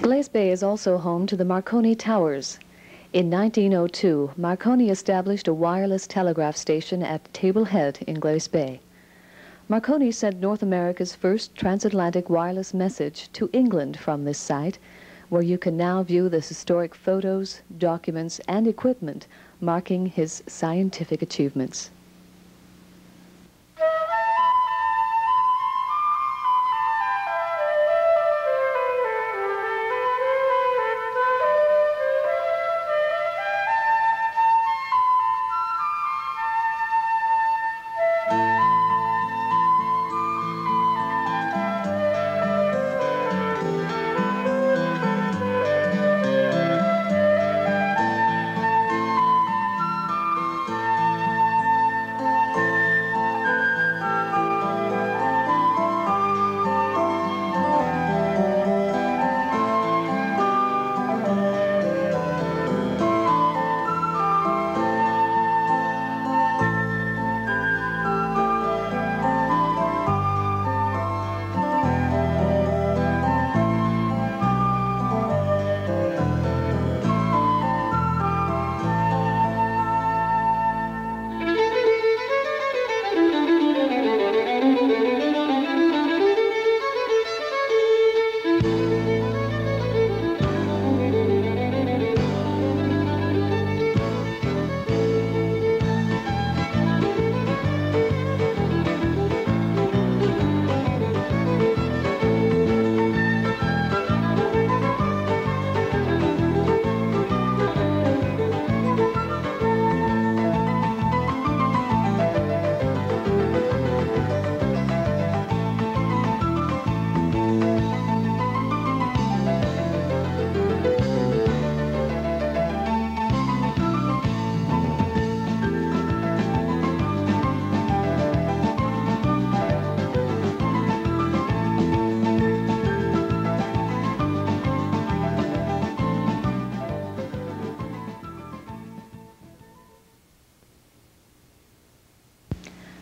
Glace Bay is also home to the Marconi Towers. In 1902, Marconi established a wireless telegraph station at Table Head in Glace Bay. Marconi sent North America's first transatlantic wireless message to England from this site, where you can now view the historic photos, documents, and equipment marking his scientific achievements.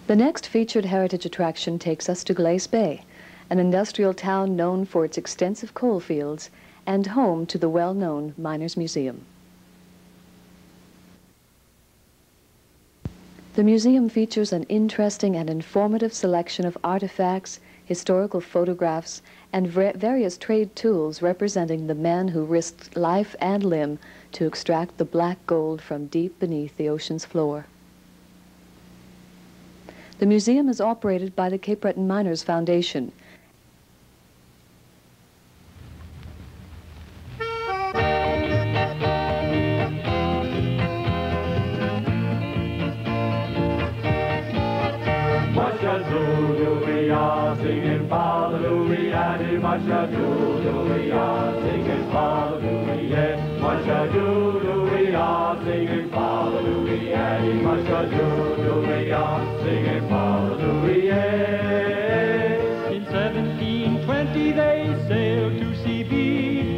The next featured heritage attraction takes us to Glace Bay, an industrial town known for its extensive coal fields and home to the well-known Miners Museum. The museum features an interesting and informative selection of artifacts, historical photographs, and various trade tools representing the men who risked life and limb to extract the black gold from deep beneath the ocean's floor. The museum is operated by the Cape Breton Miners Foundation. Singing hallelujah, masha do-do-we-ah, singing hallelujah, masha do-do-we-ah, singing hallelujah, masha do-do-we-ah, singing hallelujah. In 1720 they sailed to CB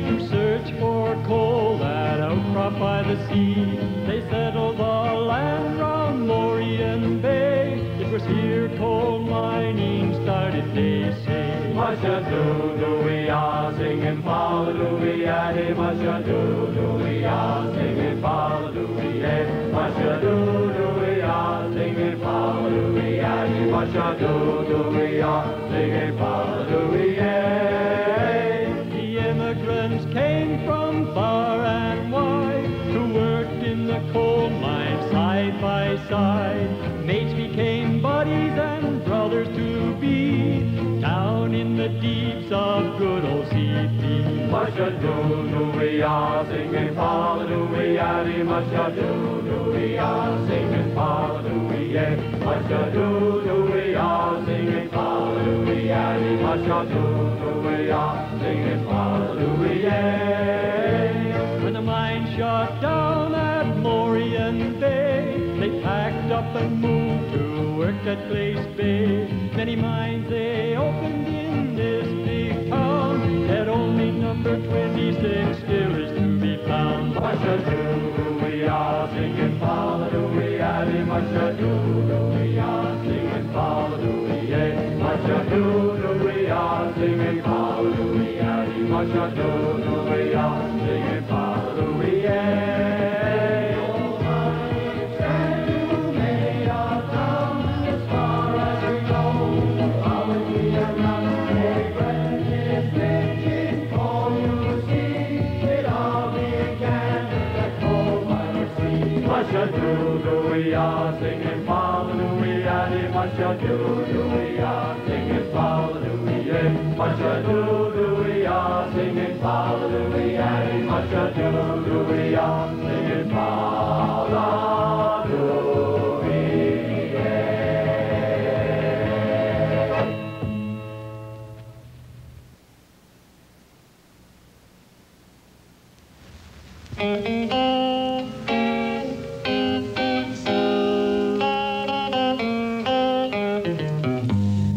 to search for coal at outcrop by the sea. They settled the land round Morian Bay. It was here coal mining started, they say. Masha do-do-we-ah, singing hallelujah, masha do-do-we-ah, singing hallelujah, masha do-do-we-ah, singing hallelujah, masha do-do-we-ah, singing hallelujah. The immigrants came from far and wide to work in the coal mine side by side. Mates became buddies and brothers to be down in the deeps of good old CP. Masha do-do-we-ah, singing hallelujah, masha do-do-we-ah, singing hallelujah, masha do-do-we-ah, singing hallelujah, masha do-do-we-ah, singing hallelujah. When the mine shut down at Morian Bay, they packed up and moved to work at Glace Bay. Many mines they opened in this big town, yet only number 26 still is to be found. Masha do-do-we-ah, singing hallelujah, masha do-do-we-ah, singing hallelujah, masha do-do-we-ah, singing hallelujah, musha do we are singing hallelujah. Oh, my friend, you may have come as far as we go. How we are not a friend is making for you see. It all began with that coal miner sea. Musha do we are singing hallelujah. Musha do we are singing hallelujah. Musha do we are singing hallelujah. Musha do we are singing hallelujah.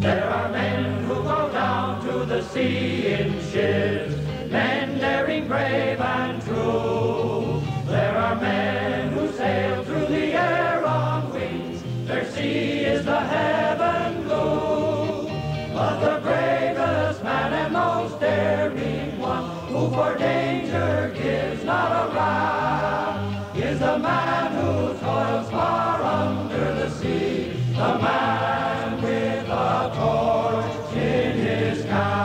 There are men who go down to the sea in ships, men daring, brave and true. There are men who sail through the air on wings, their sea is the heaven blue. But the bravest man and most daring one, who for danger gives not a rap, is the man who toils far under the sea, the man with a torch in his hand.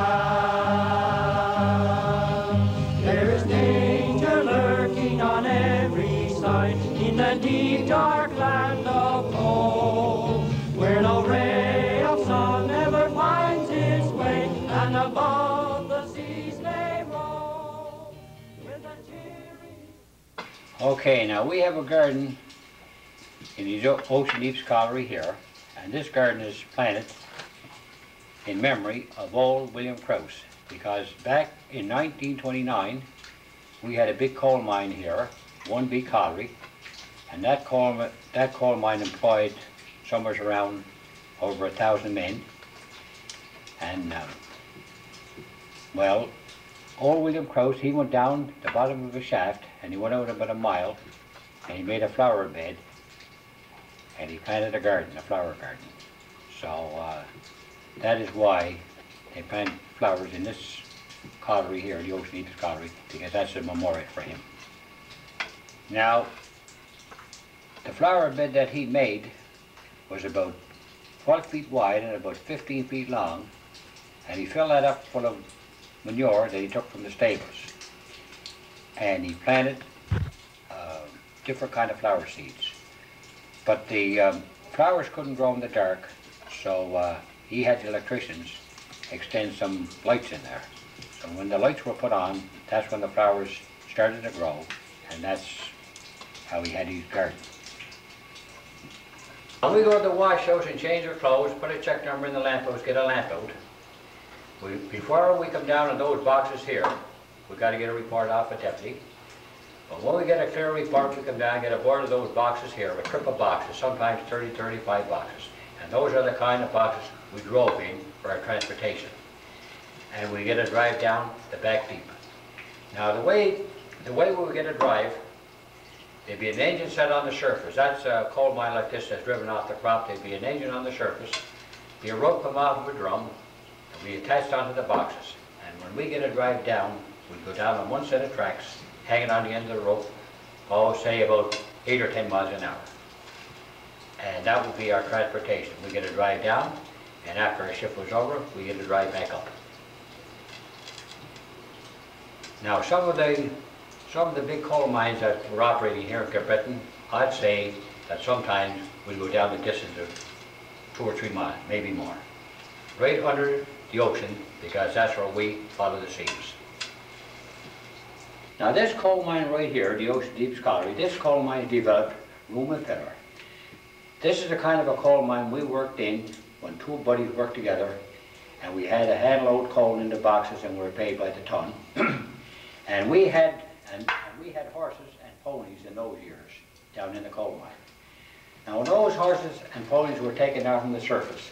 There is danger lurking on every side in the deep dark land of cold, where no ray of sun ever finds its way, and above the seas may roll with a cheery... Okay, now we have a garden in the Ocean Deeps Colliery here, and this garden is planted in memory of old William Krause, because back in 1929 we had a big coal mine here, one big colliery, and that coal mine employed somewhere around over 1,000 men. And well, old William Krause, he went down the bottom of a shaft and he went out about a mile and he made a flower bed and he planted a garden, a flower garden. So that is why they plant flowers in this colliery here, the Ocean Deeps Colliery, because that's a memorial for him. Now, the flower bed that he made was about 12 feet wide and about 15 feet long, and he filled that up full of manure that he took from the stables. And he planted different kind of flower seeds. But the flowers couldn't grow in the dark, so he had the electricians extend some lights in there. So when the lights were put on, that's when the flowers started to grow, and that's how he had his garden. When we go to the wash house and change our clothes, put a check number in the lamp house, get a lamp out. Before we come down in those boxes here, we've got to get a report off a deputy. But when we get a clear report, we come down and get a board of those boxes here, a trip of boxes, sometimes 30, 35 boxes. And those are the kind of boxes we drove in for our transportation. And we get a drive down the back deep. Now the way we get a drive, there'd be an engine set on the surface. That's a coal mine like this that's driven off the crop. There'd be an engine on the surface, be a rope come off of a drum, and be attached onto the boxes. And when we get a drive down, we'd go down on one set of tracks, hanging on the end of the rope, say about 8 or 10 miles an hour. And that would be our transportation. We get a drive down, and after our shift was over, we get a drive back up. Now some of the big coal mines that were operating here in Breton, I'd say that sometimes we'd go down the distance of 2 or 3 miles, maybe more. Right under the ocean, because that's where we follow the seas. Now this coal mine right here, the Ocean Deeps Colliery, this coal mine developed room and pillar. This is the kind of a coal mine we worked in when two buddies worked together, and we had a hand load coal in the boxes and we were paid by the ton. And we had horses and ponies in those years down in the coal mine. Now when those horses and ponies were taken out from the surface,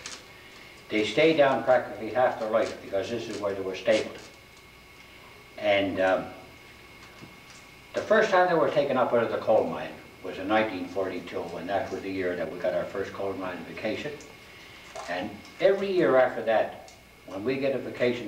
they stayed down practically half their life because this is where they were stabled. And the first time they were taken up out of the coal mine was in 1942, and that was the year that we got our first coal mine vacation. And every year after that, when we get a vacation